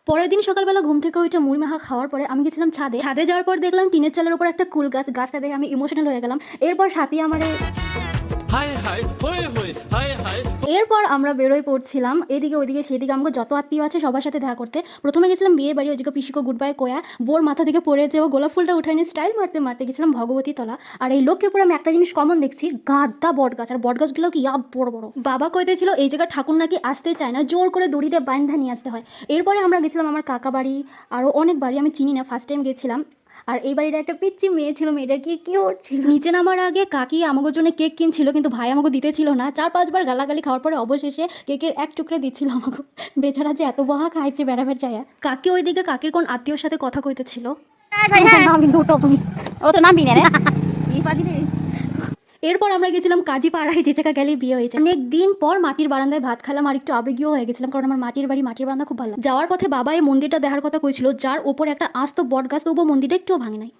পরের দিন সকালবেলা ঘুম থেকে উঠে মুড়ি মাখা খাওয়ার পরে আমি গেছিলাম ছাদে। ছাদে যাওয়ার পর দেখলাম টিনের চালের উপর একটা কুল গাছ। গাছটা দেখে আমি ইমোশনাল হয়ে গেলাম। এরপর সাথী আমারে হায় হায় হয়ে হয়ে হায় হায়। এরপর আমরা বেরোয় পড়ছিলাম এদিকে ওইদিকে সেদিকে। আমাকে যত আত্মীয় আছে সবার সাথে দেখা করতে। প্রথমে গেছিলাম বিয়ে বাড়ি, ওইদিকে পিসিকে গুড বাই কোয়া। বোর মাথা থেকে পড়েছে, ও গোলাপ ফুলটা উঠায়নি। স্টাইল মারতে মারতে গেছিলাম ভগবতী তলা। আর এই লক্ষ্মীপুরে আমি একটা জিনিস কমন দেখছি, গাদা বট গাছ। আর বট গাছগুলো কি বড় বড়। বাবা কইতেছিল এই জায়গায় ঠাকুর নাকি আসতে চায় না, জোর করে দড়িতে বাইন্ধা নিয়ে আসতে হয়। এরপরে আমরা গেছিলাম আমার কাকা বাড়ি, আরও অনেক বাড়ি আমি চিনি না, ফার্স্ট টাইম গেছিলাম। আর এই বাড়িটা একটা পিচ্চি মেয়ে ছিল, মেয়েটা কি কিউট ছিল। নিচে নামার আগে কাকি আমাদের জন্য কেক কিনছিল, কিন্তু ভাই আমাকে দিতে ছিল না। 4-5 বার গালাগালি খাওয়ার পরে অবশেষে কেকের এক টুকরে দিচ্ছিল আমাকে। বেচারা যে এত বহা খাইছে বেড়াবের চায়া। কাকি ওইদিকে কাকির কোন আত্মীয়র সাথে কথা কইতেছিল। এরপর আমরা গেছিলাম কাজী পাড়ায়, যে জায়গা গেলে বিয়ে হয়েছে। অনেক দিন পর মাটির বারান্দায় ভাত খেলাম, আর একটু আবেগীয় হয়ে গেছিলাম, কারণ আমার মাটির বাড়ি, মাটির বারান্দা খুব ভালো। যাওয়ার পথে বাবা এই মন্দিরটা দেখার কথা কইছিল, যার ওপর একটা আস্ত বট গাছ, তবুও মন্দিরটা একটুও ভাঙে নাই।